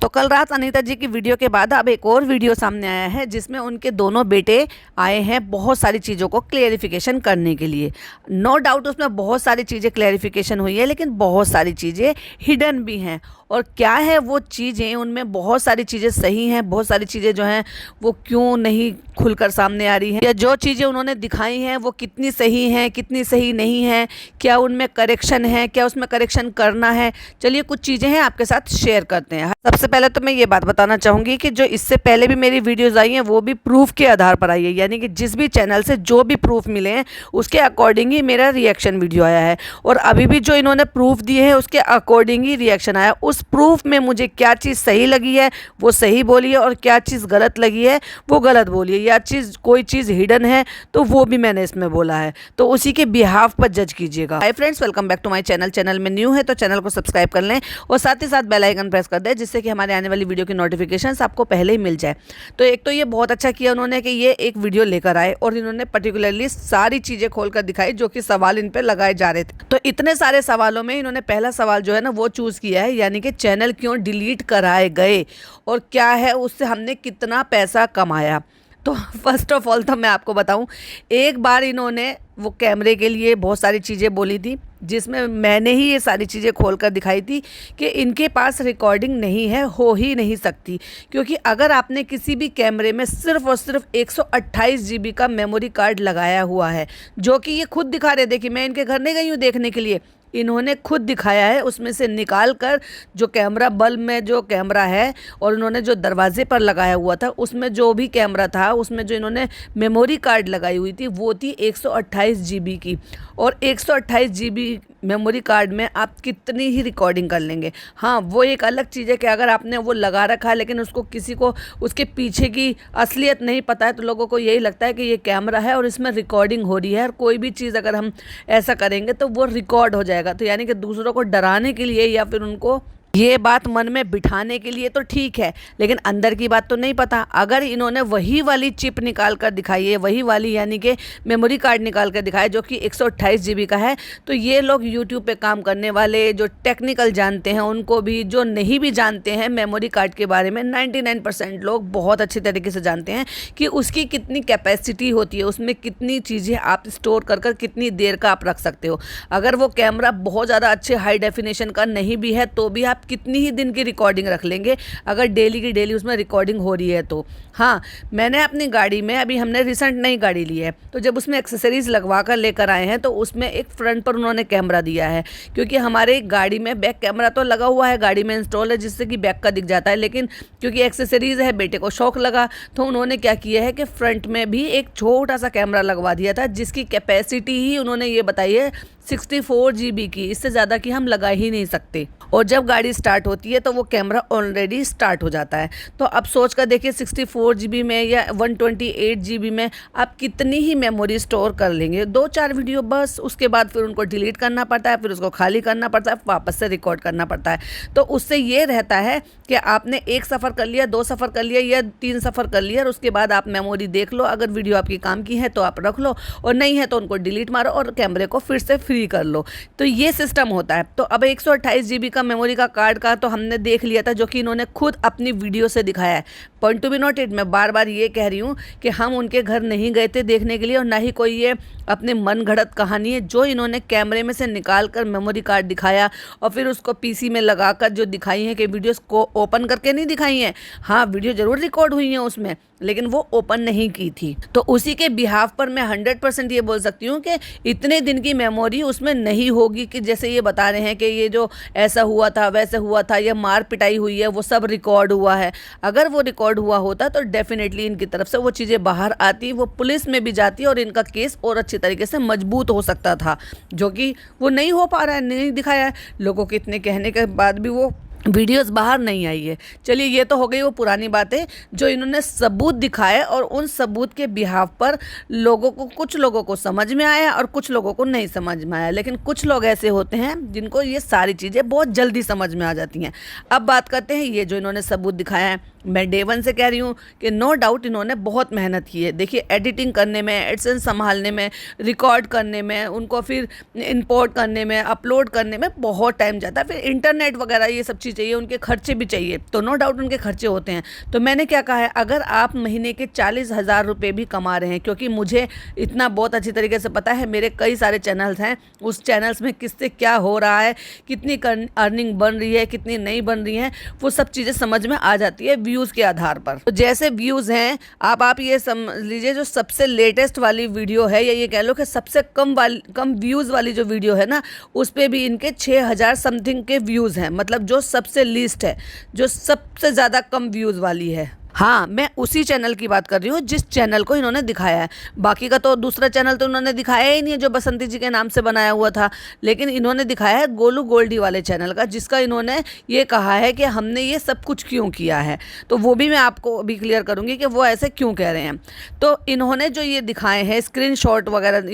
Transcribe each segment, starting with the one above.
तो कल रात अनीता जी की वीडियो के बाद अब एक और वीडियो सामने आया है जिसमें उनके दोनों बेटे आए हैं बहुत सारी चीज़ों को क्लेरिफिकेशन करने के लिए। नो डाउट उसमें बहुत सारी चीज़ें क्लेरिफिकेशन हुई है, लेकिन बहुत सारी चीज़ें हिडन भी हैं। और क्या है वो चीज़ें, उनमें बहुत सारी चीज़ें सही हैं, बहुत सारी चीज़ें जो हैं वो क्यों नहीं खुलकर सामने आ रही हैं, या जो चीज़ें उन्होंने दिखाई हैं वो कितनी सही हैं कितनी सही नहीं हैं, क्या उनमें करेक्शन है, क्या उसमें करेक्शन करना है। चलिए कुछ चीज़ें हैं आपके साथ शेयर करते हैं। सबसे पहले तो मैं ये बात बताना चाहूँगी कि जो इससे पहले भी मेरी वीडियोज़ आई हैं वो भी प्रूफ के आधार पर आई है, यानी कि जिस भी चैनल से जो भी प्रूफ मिले हैं उसके अकॉर्डिंग ही मेरा रिएक्शन वीडियो आया है। और अभी भी जो इन्होंने प्रूफ दिए हैं उसके अकॉर्डिंग ही रिएक्शन आया। उस प्रूफ में मुझे क्या चीज़ सही लगी है वो सही बोली है, और क्या चीज़ गलत लगी है वो गलत बोली है, या कोई चीज़ हिडन है तो वो भी मैंने इसमें बोला है। तो उसी के बिहाफ पर जज कीजिएगा। Hi friends, welcome back to my channel. Channel में न्यू है तो चैनल को सब्सक्राइब कर लें और साथ ही साथ बेल आइकन प्रेस कर दें, जिससे कि हमारे आने वाली वीडियो की नोटिफिकेशंस आपको पहले ही मिल जाए। तो एक तो ये बहुत अच्छा किया उन्होंने कि ये एक वीडियो लेकर आए और इन्होंने पर्टिकुलरली सारी चीज़ें खोलकर दिखाई जो कि सवाल इन पर लगाए जा रहे थे। तो इतने सारे सवालों में इन्होंने पहला सवाल जो है ना वो चूज़ किया है, यानी कि चैनल क्यों डिलीट कराए गए और क्या है उससे हमने कितना पैसा कमाया। तो फर्स्ट ऑफ ऑल तो मैं आपको बताऊं, एक बार इन्होंने वो कैमरे के लिए बहुत सारी चीज़ें बोली थी जिसमें मैंने ही ये सारी चीज़ें खोलकर दिखाई थी कि इनके पास रिकॉर्डिंग नहीं है, हो ही नहीं सकती। क्योंकि अगर आपने किसी भी कैमरे में सिर्फ और सिर्फ 128 GB का मेमोरी कार्ड लगाया हुआ है, जो कि ये खुद दिखा रहे, देखिए मैं इनके घर नहीं गई हूँ देखने के लिए, इन्होंने खुद दिखाया है, उसमें से निकाल कर जो कैमरा बल्ब में जो कैमरा है और उन्होंने जो दरवाजे पर लगाया हुआ था उसमें जो भी कैमरा था उसमें जो इन्होंने मेमोरी कार्ड लगाई हुई थी वो थी 128 GB की। और 128 GB मेमोरी कार्ड में आप कितनी ही रिकॉर्डिंग कर लेंगे। हाँ, वो एक अलग चीज़ है कि अगर आपने वो लगा रखा है लेकिन उसको किसी को उसके पीछे की असलियत नहीं पता है, तो लोगों को यही लगता है कि ये कैमरा है और इसमें रिकॉर्डिंग हो रही है, और कोई भी चीज़ अगर हम ऐसा करेंगे तो वो रिकॉर्ड हो जाएगा। तो यानी कि दूसरों को डराने के लिए या फिर उनको ये बात मन में बिठाने के लिए तो ठीक है, लेकिन अंदर की बात तो नहीं पता। अगर इन्होंने वही वाली चिप निकाल कर दिखाई है, वही वाली यानी कि मेमोरी कार्ड निकाल कर दिखाया जो कि 128 GB का है, तो ये लोग यूट्यूब पे काम करने वाले जो टेक्निकल जानते हैं उनको भी, जो नहीं भी जानते हैं मेमोरी कार्ड के बारे में, 99% लोग बहुत अच्छी तरीके से जानते हैं कि उसकी कितनी कैपेसिटी होती है, उसमें कितनी चीज़ें आप स्टोर कर कितनी देर का आप रख सकते हो। अगर वो कैमरा बहुत ज़्यादा अच्छे हाई डेफिनेशन का नहीं भी है तो भी आप कितनी ही दिन की रिकॉर्डिंग रख लेंगे अगर डेली की डेली उसमें रिकॉर्डिंग हो रही है तो। हाँ, मैंने अपनी गाड़ी में, अभी हमने रिसेंट नई गाड़ी ली है, तो जब उसमें एक्सेसरीज़ लगवा कर लेकर आए हैं तो उसमें एक फ्रंट पर उन्होंने कैमरा दिया है, क्योंकि हमारे गाड़ी में बैक कैमरा तो लगा हुआ है, गाड़ी में इंस्टॉल है जिससे कि बैक का दिख जाता है, लेकिन क्योंकि एक्सेसरीज़ है बेटे को शौक लगा तो उन्होंने क्या किया है कि फ्रंट में भी एक छोटा सा कैमरा लगवा दिया था जिसकी कैपेसिटी ही उन्होंने ये बताई है 64 GB की, इससे ज़्यादा की हम लगा ही नहीं सकते। और जब गाड़ी स्टार्ट होती है तो वो कैमरा ऑलरेडी स्टार्ट हो जाता है। तो अब सोच कर देखिए 64 GB में या 128 GB में आप कितनी ही मेमोरी स्टोर कर लेंगे। 2-4 वीडियो बस, उसके बाद फिर उनको डिलीट करना पड़ता है, फिर उसको खाली करना पड़ता है, वापस से रिकॉर्ड करना पड़ता है। तो उससे ये रहता है कि आपने 1 सफ़र कर लिया, 2 सफ़र कर लिया या 3 सफ़र कर लिया, और उसके बाद आप मेमोरी देख लो, अगर वीडियो आपकी काम की है तो आप रख लो, और नहीं है तो उनको डिलीट मारो और कैमरे को फिर से फ्री कर लो। तो ये सिस्टम होता है। तो अब 128 GB का मेमोरी का कार्ड का तो हमने देख लिया था, जो कि इन्होंने खुद अपनी वीडियो से दिखाया है। पॉइंट टू बी नोटेड, मैं बार बार ये कह रही हूँ कि हम उनके घर नहीं गए थे देखने के लिए, और ना ही कोई ये अपने मन घड़त कहानी है। जो इन्होंने कैमरे में से निकाल कर मेमोरी कार्ड दिखाया और फिर उसको पीसी में लगाकर जो दिखाई है कि वीडियोस को ओपन करके नहीं दिखाई हैं। हाँ, वीडियो ज़रूर रिकॉर्ड हुई हैं उसमें, लेकिन वो ओपन नहीं की थी। तो उसी के बिहाफ पर मैं 100% ये बोल सकती हूँ कि इतने दिन की मेमोरी उसमें नहीं होगी कि जैसे ये बता रहे हैं कि ये जो ऐसा हुआ था वैसे हुआ था या मार पिटाई हुई है वो सब रिकॉर्ड हुआ है। अगर वो रिकॉर्ड हुआ होता तो डेफिनेटली इनकी तरफ से वो चीज़ें बाहर आती, वो पुलिस में भी जाती और इनका केस और अच्छी तरीके से मजबूत हो सकता था, जो कि वो नहीं हो पा रहा है, नहीं दिखाया है। लोगों के इतने कहने के बाद भी वो वीडियोस बाहर नहीं आई है। चलिए ये तो हो गई वो पुरानी बातें, जो इन्होंने सबूत दिखाए और उन सबूत के बिहाफ पर लोगों को, कुछ लोगों को समझ में आया और कुछ लोगों को नहीं समझ में आया। लेकिन कुछ लोग ऐसे होते हैं जिनको ये सारी चीज़ें बहुत जल्दी समझ में आ जाती हैं। अब बात करते हैं ये जो इन्होंने सबूत दिखाया है। मैं डे वन से कह रही हूँ कि नो डाउट इन्होंने बहुत मेहनत की है। देखिए एडिटिंग करने में, एडसेंस संभालने में, रिकॉर्ड करने में, उनको फिर इंपोर्ट करने में, अपलोड करने में बहुत टाइम जाता है। फिर इंटरनेट वगैरह ये सब चीज़ें चाहिए, उनके खर्चे भी चाहिए, तो नो डाउट उनके खर्चे होते हैं। तो मैंने क्या कहा है, अगर आप महीने के 40,000 रुपये भी कमा रहे हैं, क्योंकि मुझे इतना बहुत अच्छी तरीके से पता है, मेरे कई सारे चैनल्स हैं, उस चैनल्स में किससे क्या हो रहा है, कितनी अर्निंग बन रही है, कितनी नहीं बन रही है, वो सब चीज़ें समझ में आ जाती है व्यूज़ के आधार पर। तो जैसे व्यूज़ हैं, आप ये समझ लीजिए जो सबसे लेटेस्ट वाली वीडियो है, या ये कह लो कि सबसे कम व्यूज़ वाली जो वीडियो है ना, उस पर भी इनके 6,000 समथिंग के व्यूज़ हैं, मतलब जो सबसे लीस्ट है, जो सबसे ज़्यादा कम व्यूज़ वाली है। हाँ, मैं उसी चैनल की बात कर रही हूँ जिस चैनल को इन्होंने दिखाया है। बाकी का तो दूसरा चैनल तो इन्होंने दिखाया ही नहीं है, जो बसंती जी के नाम से बनाया हुआ था, लेकिन इन्होंने दिखाया है गोलू गोल्डी वाले चैनल का, जिसका इन्होंने ये कहा है कि हमने ये सब कुछ क्यों किया है। तो वो भी मैं आपको अभी क्लियर करूँगी कि वो ऐसे क्यों कह रहे हैं। तो इन्होंने जो ये दिखाए हैं स्क्रीनशॉट वगैरह,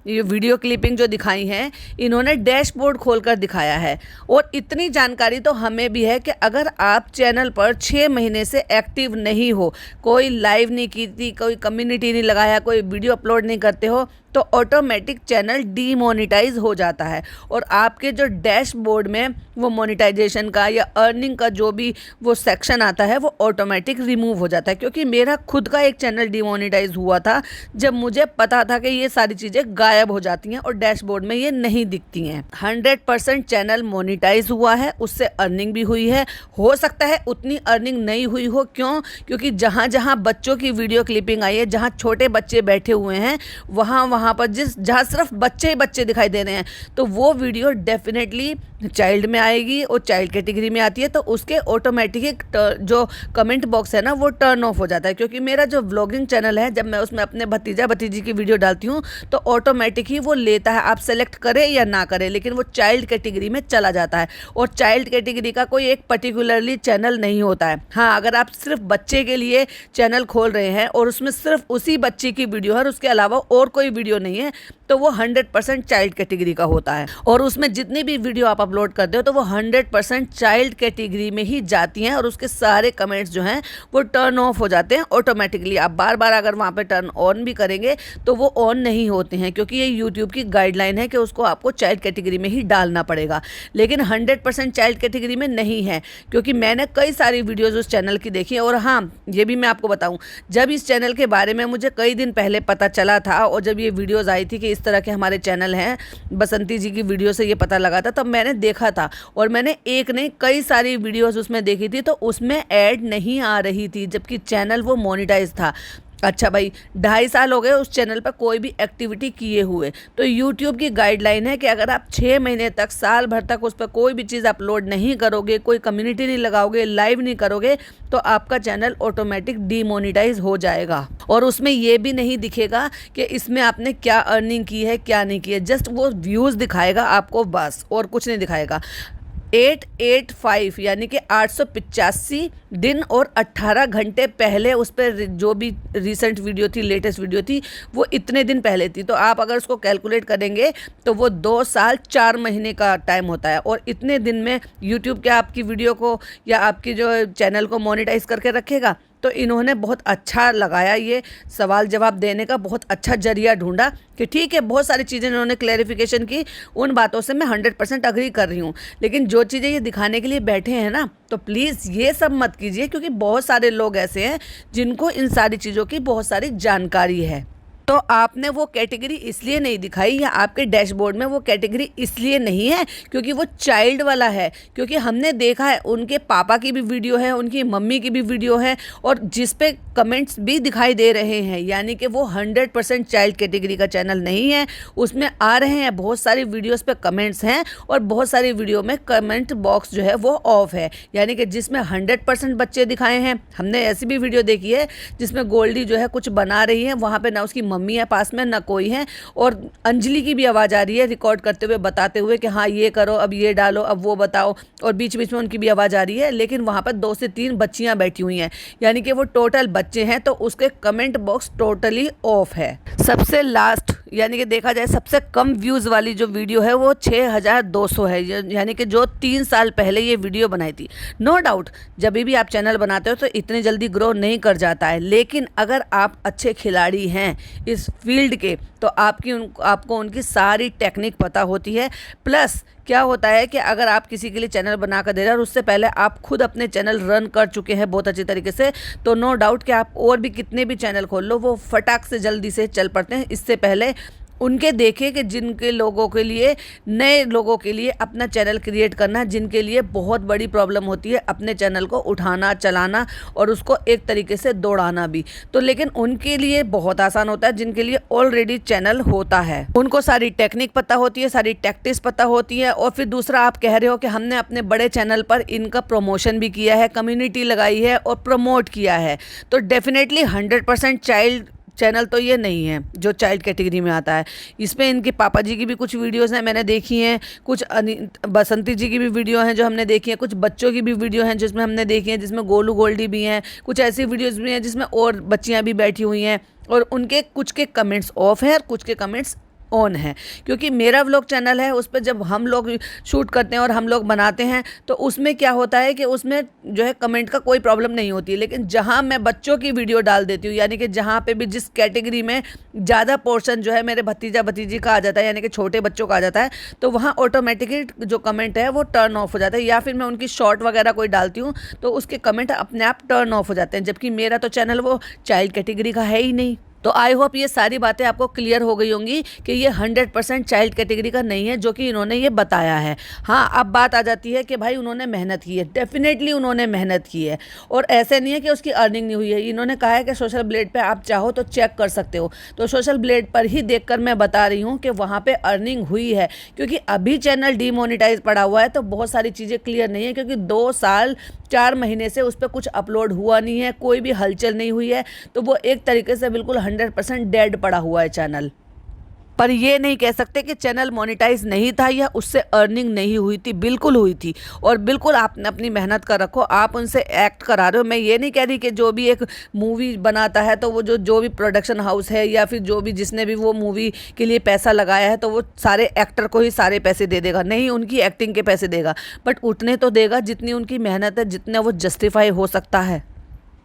ये वीडियो क्लिपिंग जो दिखाई हैं, इन्होंने डैशबोर्ड खोलकर दिखाया है। और इतनी जानकारी तो हमें भी है कि अगर आप चैनल पर 6 महीने से एक्टिव नहीं हो, कोई लाइव नहीं की थी, कोई कम्युनिटी नहीं लगाया, कोई वीडियो अपलोड नहीं करते हो, तो ऑटोमेटिक चैनल डीमोनेटाइज हो जाता है। और आपके जो डैशबोर्ड में वो मोनेटाइजेशन का या अर्निंग का जो भी वो सेक्शन आता है, वो ऑटोमेटिक रिमूव हो जाता है। क्योंकि मेरा खुद का एक चैनल डीमोनेटाइज हुआ था, जब मुझे पता था कि ये सारी चीज़ें गायब हो जाती हैं और डैशबोर्ड में ये नहीं दिखती हैं। 100% चैनल मोनेटाइज हुआ है, उससे अर्निंग भी हुई है। हो सकता है उतनी अर्निंग नहीं हुई हो, क्यों? क्योंकि जहाँ जहाँ बच्चों की वीडियो क्लिपिंग आई है, जहाँ छोटे बच्चे बैठे हुए हैं, वहाँ पर जहाँ सिर्फ बच्चे ही बच्चे दिखाई दे रहे हैं, तो वो वीडियो डेफिनेटली चाइल्ड में आएगी, और चाइल्ड कैटेगरी में आती है, तो उसके ऑटोमेटिक जो कमेंट बॉक्स है ना, वो टर्न ऑफ हो जाता है। क्योंकि मेरा जो व्लॉगिंग चैनल है, जब मैं उसमें अपने भतीजा भतीजी की वीडियो डालती हूँ, तो ऑटोमेटिक ही वो लेता है, आप सेलेक्ट करें या ना करें, लेकिन वो चाइल्ड कैटेगरी में चला जाता है। और चाइल्ड कैटेगरी का कोई एक पर्टिकुलरली चैनल नहीं होता है। हाँ, अगर आप सिर्फ बच्चे के लिए चैनल खोल रहे हैं और उसमें सिर्फ उसी बच्चे की वीडियो है और उसके अलावा और कोई वीडियो नहीं है, तो वो 100% चाइल्ड कैटेगरी का होता है। और उसमें जितनी भी वीडियो आप अपलोड करते हो, तो वो 100% चाइल्ड कैटेगरी में ही जाती हैं, और उसके सारे कमेंट्स जो हैं वो टर्न ऑफ हो जाते हैं ऑटोमेटिकली। आप बार बार अगर वहाँ पे टर्न ऑन भी करेंगे तो वो ऑन नहीं होते हैं, क्योंकि ये यूट्यूब की गाइडलाइन है कि उसको आपको चाइल्ड कैटेगरी में ही डालना पड़ेगा। लेकिन 100% चाइल्ड कैटेगरी में नहीं है, क्योंकि मैंने कई सारी वीडियोज़ उस चैनल की देखी है। और हाँ, ये भी मैं आपको बताऊँ, जब इस चैनल के बारे में मुझे कई दिन पहले पता चला था, और जब ये वीडियोज़ आई थी कि इस तरह के हमारे चैनल हैं, बसंती जी की वीडियो से ये पता लगा था, तब मैंने देखा था। और मैंने एक नहीं कई सारी वीडियोस उसमें देखी थी, तो उसमें ऐड नहीं आ रही थी, जबकि चैनल वो मोनेटाइज था। अच्छा भाई, 2.5 साल हो गए उस चैनल पर कोई भी एक्टिविटी किए हुए। तो यूट्यूब की गाइडलाइन है कि अगर आप 6 महीने तक, साल भर तक उस पर कोई भी चीज़ अपलोड नहीं करोगे, कोई कम्युनिटी नहीं लगाओगे, लाइव नहीं करोगे, तो आपका चैनल ऑटोमेटिक डीमोनेटाइज हो जाएगा। और उसमें ये भी नहीं दिखेगा कि इसमें आपने क्या अर्निंग की है, क्या नहीं की है, जस्ट वो व्यूज़ दिखाएगा आपको बस, और कुछ नहीं दिखाएगा। 885 यानी कि 885 दिन और 18 घंटे पहले उस पर जो भी रिसेंट वीडियो थी, लेटेस्ट वीडियो थी, वो इतने दिन पहले थी। तो आप अगर उसको कैलकुलेट करेंगे तो वो 2 साल 4 महीने का टाइम होता है। और इतने दिन में यूट्यूब क्या आपकी वीडियो को या आपकी जो चैनल को मोनेटाइज करके रखेगा? तो इन्होंने बहुत अच्छा लगाया, ये सवाल जवाब देने का बहुत अच्छा जरिया ढूंढा कि ठीक है, बहुत सारी चीज़ें इन्होंने क्लैरिफिकेशन की, उन बातों से मैं 100% अग्री कर रही हूँ। लेकिन जो चीज़ें ये दिखाने के लिए बैठे हैं ना, तो प्लीज़ ये सब मत कीजिए, क्योंकि बहुत सारे लोग ऐसे हैं जिनको इन सारी चीज़ों की बहुत सारी जानकारी है। तो आपने वो कैटेगरी इसलिए नहीं दिखाई, या आपके डैशबोर्ड में वो कैटेगरी इसलिए नहीं है क्योंकि वो चाइल्ड वाला है। क्योंकि हमने देखा है, उनके पापा की भी वीडियो है, उनकी मम्मी की भी वीडियो है, और जिस पे कमेंट्स भी दिखाई दे रहे हैं, यानी कि वो 100% चाइल्ड कैटेगरी का चैनल नहीं है। उसमें आ रहे हैं बहुत सारी वीडियोस पे कमेंट्स हैं, और बहुत सारी वीडियो में कमेंट बॉक्स जो है वो ऑफ है, यानी कि जिसमें 100% बच्चे दिखाए हैं। हमने ऐसी भी वीडियो देखी है जिसमें गोल्डी जो है कुछ बना रही है, वहाँ पे ना उसकी मम्मी है पास में, ना कोई है, और अंजलि की भी आवाज़ आ रही है रिकॉर्ड करते हुए, बताते हुए कि हाँ ये करो, अब ये डालो, अब वो बताओ, और बीच बीच में उनकी भी आवाज़ आ रही है। लेकिन वहाँ पर 2 से 3 बच्चियाँ बैठी हुई हैं, यानी कि वो टोटल बच्चे हैं, तो उसके कमेंट बॉक्स टोटली ऑफ है। सबसे लास्ट यानी कि देखा जाए सबसे कम व्यूज़ वाली जो वीडियो है वो 6200 है, यानी कि जो 3 साल पहले ये वीडियो बनाई थी। नो डाउट जब भी आप चैनल बनाते हो तो इतनी जल्दी ग्रो नहीं कर जाता है, लेकिन अगर आप अच्छे खिलाड़ी हैं, इस फील्ड के, तो आपको उनकी सारी टेक्निक पता होती है। प्लस क्या होता है कि अगर आप किसी के लिए चैनल बना कर दे रहे हैं और उससे पहले आप खुद अपने चैनल रन कर चुके हैं बहुत अच्छी तरीके से, तो नो डाउट कि आप और भी कितने भी चैनल खोल लो वो फटाक से जल्दी से चल पड़ते हैं। इससे पहले उनके देखे कि जिनके लोगों के लिए, नए लोगों के लिए अपना चैनल क्रिएट करना, जिनके लिए बहुत बड़ी प्रॉब्लम होती है अपने चैनल को उठाना, चलाना और उसको एक तरीके से दौड़ाना भी। तो लेकिन उनके लिए बहुत आसान होता है जिनके लिए ऑलरेडी चैनल होता है। उनको सारी टेक्निक पता होती है, सारी टैक्टिक्स पता होती है। और फिर दूसरा, आप कह रहे हो कि हमने अपने बड़े चैनल पर इनका प्रमोशन भी किया है, कम्युनिटी लगाई है और प्रमोट किया है, तो डेफिनेटली 100% चाइल्ड चैनल तो ये नहीं है जो चाइल्ड कैटेगरी में आता है। इसमें इनके पापा जी की भी कुछ वीडियोस हैं, मैंने देखी हैं, कुछ बसंती जी की भी वीडियो हैं जो हमने देखी हैं, कुछ बच्चों की भी वीडियो हैं जिसमें हमने देखी हैं, जिसमें गोलू गोल्डी भी हैं, कुछ ऐसी वीडियोस भी हैं जिसमें और बच्चियां भी बैठी हुई हैं। और उनके कुछ के कमेंट्स ऑफ है और कुछ के कमेंट्स ऑन है, क्योंकि मेरा व्लॉग चैनल है, उस पर जब हम लोग शूट करते हैं और हम लोग बनाते हैं तो उसमें क्या होता है कि उसमें जो है कमेंट का कोई प्रॉब्लम नहीं होती है। लेकिन जहां मैं बच्चों की वीडियो डाल देती हूँ, यानी कि जहां पे भी जिस कैटेगरी में ज़्यादा पोर्शन जो है मेरे भतीजा भतीजी का आ जाता है, यानी कि छोटे बच्चों का आ जाता है, तो वहाँ ऑटोमेटिकली जो कमेंट है वो टर्न ऑफ हो जाता है। या फिर मैं उनकी शॉर्ट वगैरह कोई डालती हूँ तो उसके कमेंट अपने आप टर्न ऑफ हो जाते हैं, जबकि मेरा तो चैनल वो चाइल्ड कैटेगरी का है ही नहीं। तो आई होप ये सारी बातें आपको क्लियर हो गई होंगी कि ये 100% चाइल्ड कैटेगरी का नहीं है जो कि इन्होंने ये बताया है। हाँ, अब बात आ जाती है कि भाई उन्होंने मेहनत की है, डेफिनेटली उन्होंने मेहनत की है और ऐसे नहीं है कि उसकी अर्निंग नहीं हुई है। इन्होंने कहा है कि सोशल ब्लेड पे आप चाहो तो चेक कर सकते हो, तो सोशल ब्लेड पर ही देखकर मैं बता रही हूँ कि वहाँ पर अर्निंग हुई है, क्योंकि अभी चैनल डीमोनेटाइज पड़ा हुआ है तो बहुत सारी चीज़ें क्लियर नहीं है, क्योंकि 2 साल 4 महीने से उस पर कुछ अपलोड हुआ नहीं है, कोई भी हलचल नहीं हुई है, तो वो एक तरीके से बिल्कुल 100% डेड पड़ा हुआ है चैनल। पर ये नहीं कह सकते कि चैनल मोनेटाइज नहीं था या उससे अर्निंग नहीं हुई थी, बिल्कुल हुई थी। और बिल्कुल आपने अपनी मेहनत कर रखो, आप उनसे एक्ट करा रहे हो। मैं ये नहीं कह रही कि जो भी एक मूवी बनाता है तो वो जो भी प्रोडक्शन हाउस है या फिर जो भी जिसने भी वो मूवी के लिए पैसा लगाया है तो वो सारे एक्टर को ही सारे पैसे दे देगा, नहीं, उनकी एक्टिंग के पैसे देगा, बट उतने तो देगा जितनी उनकी मेहनत है, जितना वो जस्टिफाई हो सकता है।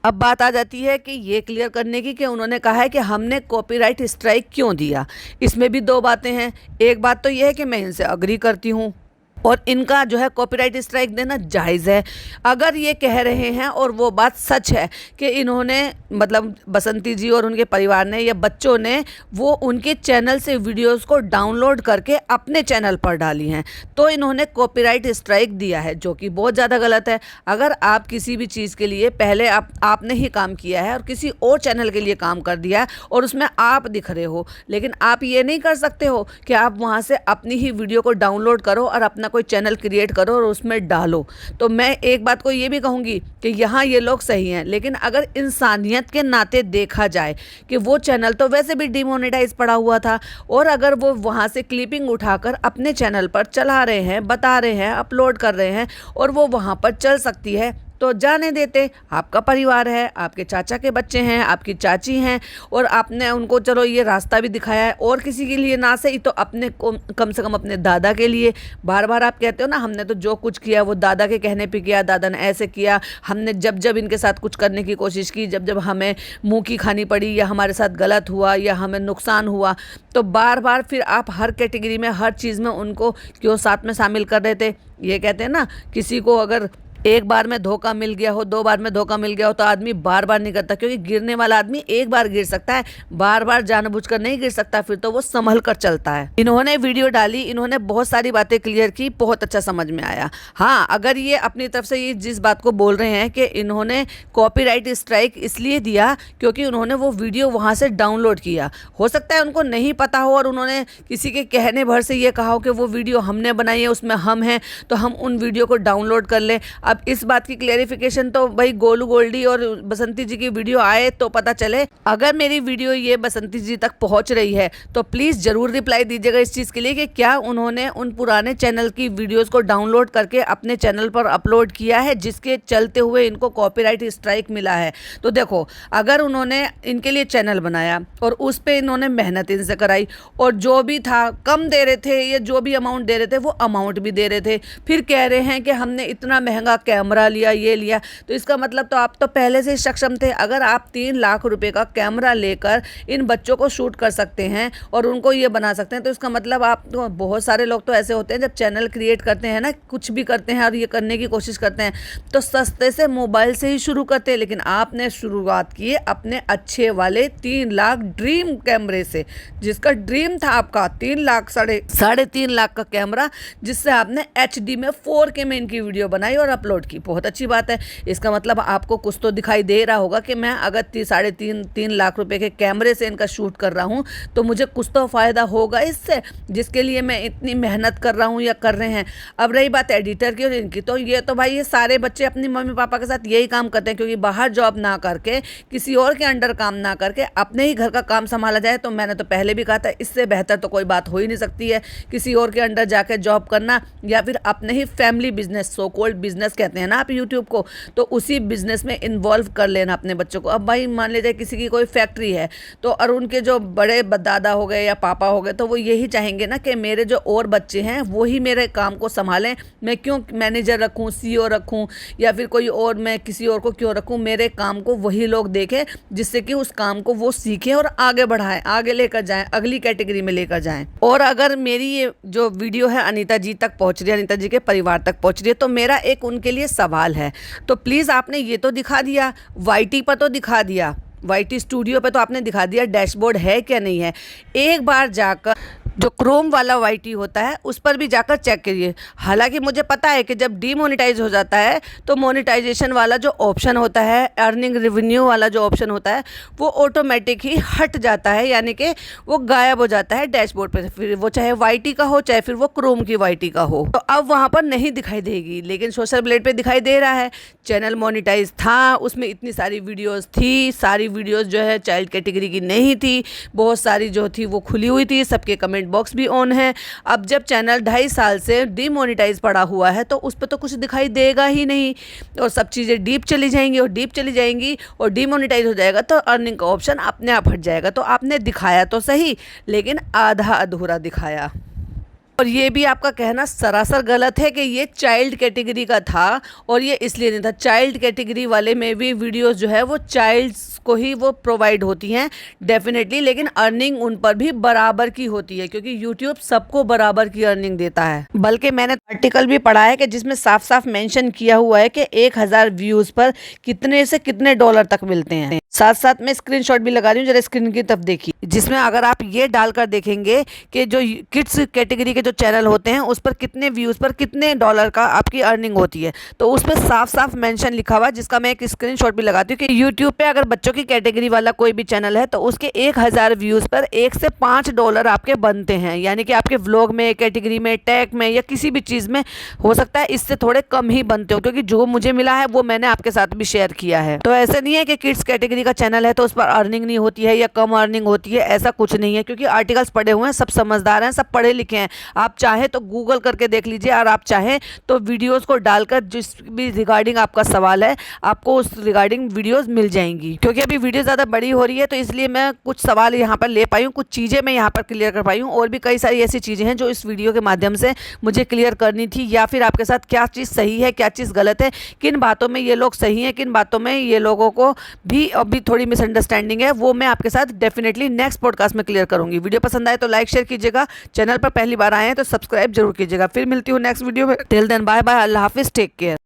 अब बात आ जाती है कि ये क्लियर करने की कि उन्होंने कहा है कि हमने कॉपीराइट स्ट्राइक क्यों दिया। इसमें भी 2 बातें हैं। एक बात तो ये है कि मैं इनसे अग्री करती हूँ और इनका जो है कॉपीराइट स्ट्राइक देना जायज़ है। अगर ये कह रहे हैं और वो बात सच है कि इन्होंने, मतलब बसंती जी और उनके परिवार ने या बच्चों ने वो उनके चैनल से वीडियोस को डाउनलोड करके अपने चैनल पर डाली हैं, तो इन्होंने कॉपीराइट स्ट्राइक दिया है, जो कि बहुत ज़्यादा गलत है। अगर आप किसी भी चीज़ के लिए पहले आपने ही काम किया है और किसी और चैनल के लिए काम कर दिया है और उसमें आप दिख रहे हो, लेकिन आप ये नहीं कर सकते हो कि आप वहाँ से अपनी ही वीडियो को डाउनलोड करो और अपना कोई चैनल क्रिएट करो और उसमें डालो। तो मैं एक बात को ये भी कहूँगी कि यहाँ ये लोग सही हैं, लेकिन अगर इंसानियत के नाते देखा जाए कि वो चैनल तो वैसे भी डिमोनेटाइज पड़ा हुआ था और अगर वो वहाँ से क्लिपिंग उठाकर अपने चैनल पर चला रहे हैं, बता रहे हैं, अपलोड कर रहे हैं और वो वहाँ पर चल सकती है, तो जाने देते। आपका परिवार है, आपके चाचा के बच्चे हैं, आपकी चाची हैं और आपने उनको चलो ये रास्ता भी दिखाया है, और किसी के लिए ना सही तो अपने को कम से कम अपने दादा के लिए। बार बार आप कहते हो ना, हमने तो जो कुछ किया वो दादा के कहने पे किया, दादा ने ऐसे किया, हमने जब जब इनके साथ कुछ करने की कोशिश की, जब जब हमें मुँह की खानी पड़ी या हमारे साथ गलत हुआ या हमें नुकसान हुआ, तो बार बार फिर आप हर कैटेगरी में, हर चीज़ में उनको क्यों साथ में शामिल कर रहे थे। ये कहते हैं ना, किसी को अगर एक बार में धोखा मिल गया हो, 2 बार में धोखा मिल गया हो, तो आदमी बार बार नहीं करता, क्योंकि गिरने वाला आदमी एक बार गिर सकता है, बार बार जानबूझकर नहीं गिर सकता, फिर तो वो संभल कर चलता है। इन्होंने वीडियो डाली, इन्होंने बहुत सारी बातें क्लियर की, बहुत अच्छा समझ में आया। हाँ, अगर ये अपनी तरफ से ये जिस बात को बोल रहे हैं कि इन्होंने कॉपीराइट स्ट्राइक इसलिए दिया क्योंकि उन्होंने वो वीडियो वहाँ से डाउनलोड किया, हो सकता है उनको नहीं पता हो और उन्होंने किसी के कहने भर से ये कहा हो कि वो वीडियो हमने बनाई है, उसमें हम हैं, तो हम उन वीडियो को डाउनलोड कर लें। अब इस बात की क्लेरिफिकेशन तो भाई गोलू गोल्डी और बसंती जी की वीडियो आए तो पता चले। अगर मेरी वीडियो ये बसंती जी तक पहुंच रही है तो प्लीज़ ज़रूर रिप्लाई दीजिएगा इस चीज़ के लिए कि क्या उन्होंने उन पुराने चैनल की वीडियोस को डाउनलोड करके अपने चैनल पर अपलोड किया है जिसके चलते हुए इनको कॉपीराइट स्ट्राइक मिला है। तो देखो, अगर उन्होंने इनके लिए चैनल बनाया और उस पर इन्होंने मेहनत इनसे कराई और जो भी था कम दे रहे थे या जो भी अमाउंट दे रहे थे वो अमाउंट भी दे रहे थे, फिर कह रहे हैं कि हमने इतना महंगा कैमरा लिया, ये लिया, तो इसका मतलब तो आप तो पहले से ही सक्षम थे। अगर आप 3 लाख रुपए का कैमरा लेकर इन बच्चों को शूट कर सकते हैं और उनको ये बना सकते हैं, तो इसका मतलब आप तो, बहुत सारे लोग तो ऐसे होते हैं जब चैनल क्रिएट करते हैं ना, कुछ भी करते हैं और ये करने की कोशिश करते हैं तो सस्ते से मोबाइल से ही शुरू करते हैं। लेकिन आपने शुरुआत की अपने अच्छे वाले 3 लाख ड्रीम कैमरे से, जिसका ड्रीम था आपका 3 लाख, साढ़े 3 लाख का कैमरा, जिससे आपने HD में 4K में इनकी वीडियो बनाई और अपलोड की। बहुत अच्छी बात है। इसका मतलब आपको कुछ तो दिखाई दे रहा होगा कि मैं अगर 3 लाख रुपए के कैमरे से इनका शूट कर रहा हूँ तो मुझे कुछ तो फ़ायदा होगा इससे, जिसके लिए मैं इतनी मेहनत कर रहा हूँ या कर रहे हैं। अब रही बात एडिटर की और इनकी, तो ये तो भाई ये सारे बच्चे अपनी मम्मी पापा के साथ यही काम करते हैं, क्योंकि बाहर जॉब ना करके, किसी और के अंडर काम ना करके अपने ही घर का काम संभाला जाए। तो मैंने तो पहले भी कहा था, इससे बेहतर तो कोई बात हो ही नहीं सकती है। किसी और के अंडर जाकर जॉब करना या फिर अपने ही family business, so called business कहते हैं ना आप यूट्यूब को, तो उसी बिजनेस में इन्वॉल्व कर लेना अपने बच्चों को। अब भाई मान लीजिए किसी की कोई फैक्ट्री है, तो और उनके जो बड़े दादा हो गए या पापा हो गए, तो वो यही चाहेंगे ना कि मेरे जो और बच्चे हैं वो ही मेरे काम को संभालें। मैं क्यों मैनेजर रखूं, CEO रखूं या फिर कोई और, मैं किसी और को क्यों रखूं? मेरे काम को वही लोग देखें, जिससे कि उस काम को वो सीखें और आगे बढ़ाएं, आगे लेकर जाएं, अगली कैटेगरी में लेकर जाएं। और अगर मेरी ये जो वीडियो है अनीता जी तक पहुंच रही है, अनीता जी के परिवार तक पहुंच रही है, तो मेरा एक उनके लिए सवाल है। तो प्लीज़ आपने ये तो दिखा दिया, YT पर तो दिखा दिया, YT स्टूडियो पे तो आपने दिखा दिया, डैशबोर्ड है क्या नहीं है, एक बार जाकर जो क्रोम वाला YT होता है उस पर भी जाकर चेक करिए। हालांकि मुझे पता है कि जब डीमोनेटाइज हो जाता है तो मोनेटाइजेशन वाला जो ऑप्शन होता है, अर्निंग रेवेन्यू वाला जो ऑप्शन होता है, वो ऑटोमेटिक ही हट जाता है, यानी कि वो गायब हो जाता है डैशबोर्ड पर। फिर वो चाहे YT का हो, चाहे फिर वो क्रोम की YT का हो, तो अब वहाँ पर नहीं दिखाई देगी। लेकिन सोशल ब्लेड पर दिखाई दे रहा है। चैनल मोनेटाइज था, उसमें इतनी सारी वीडियोज़ थी, सारी वीडियोज़ जो है चाइल्ड कैटेगरी की नहीं थी, बहुत सारी जो थी वो खुली हुई थी, सबके कमेंट बॉक्स भी ऑन है। अब जब चैनल 2.5 साल से डीमोनेटाइज पड़ा हुआ है तो उस पर तो कुछ दिखाई देगा ही नहीं, और सब चीज़ें डीप चली जाएंगी और डीप चली जाएंगी और डीमोनेटाइज हो जाएगा तो अर्निंग का ऑप्शन अपने आप हट जाएगा। तो आपने दिखाया तो सही, लेकिन आधा अधूरा दिखाया। और ये भी आपका कहना सरासर गलत है कि ये चाइल्ड कैटेगरी का था और ये इसलिए नहीं था। चाइल्ड कैटेगरी वाले में भी वीडियोस जो है वो चाइल्ड्स को ही वो प्रोवाइड होती हैं डेफिनेटली, लेकिन अर्निंग उन पर भी बराबर की होती है, क्योंकि यूट्यूब सबको बराबर की अर्निंग देता है। बल्कि मैंने आर्टिकल भी पढ़ा है कि जिसमें साफ साफ मेंशन किया हुआ है कि 1000 व्यूज़ पर कितने से कितने डॉलर तक मिलते हैं। साथ साथ मैं स्क्रीनशॉट भी लगा रही हूँ, जरा स्क्रीन की तरफ देखिए, जिसमें अगर आप ये डालकर देखेंगे कि जो किड्स कैटेगरी के जो चैनल होते हैं उस पर कितने व्यूज़ पर कितने डॉलर का आपकी अर्निंग होती है, तो उस पर साफ साफ मेंशन लिखा हुआ है, जिसका मैं एक स्क्रीनशॉट भी लगाती हूँ कि यूट्यूब पे अगर बच्चों की कैटेगरी वाला कोई भी चैनल है तो उसके 1000 व्यूज़ पर 1 से 5 डॉलर आपके बनते हैं। यानी कि आपके व्लॉग में, कैटेगरी में, टैग में या किसी भी चीज़ में हो सकता है इससे थोड़े कम ही बनते हो, क्योंकि जो मुझे मिला है वो मैंने आपके साथ भी शेयर किया है। तो ऐसे नहीं है कि किड्स कैटेगरी का चैनल है तो उस पर अर्निंग नहीं होती है या कम अर्निंग होती है, ऐसा कुछ नहीं है, क्योंकि आर्टिकल्स पढ़े हुए हैं, सब समझदार हैं, सब पढ़े लिखे हैं। आप चाहे तो गूगल करके देख लीजिए और आप चाहें तो वीडियोस को डालकर जिस भी रिगार्डिंग आपका सवाल है आपको उस रिगार्डिंग वीडियोस मिल जाएंगी। क्योंकि अभी वीडियो ज़्यादा बड़ी हो रही है तो इसलिए मैं कुछ सवाल यहाँ पर ले पाई हूँ, कुछ चीज़ें मैं यहाँ पर क्लियर कर पाई हूँ, और भी कई सारी ऐसी चीज़ें हैं जो इस वीडियो के माध्यम से मुझे क्लियर करनी थी, या फिर आपके साथ क्या चीज़ सही है, क्या चीज़ गलत है, किन बातों में ये लोग सही हैं, किन बातों में ये लोगों को भी अभी थोड़ी मिसअंडरस्टैंडिंग है, वो मैं आपके साथ डेफिनेटली नेक्स्ट पॉडकास्ट में क्लियर करूँगी। वीडियो पसंद आए तो लाइक शेयर कीजिएगा, चैनल पर पहली बार आए हैं तो सब्सक्राइब जरूर कीजिएगा। फिर मिलती हूँ नेक्स्ट वीडियो में। टिल देन बाय बाय, अल्लाह हाफिज़, टेक केयर।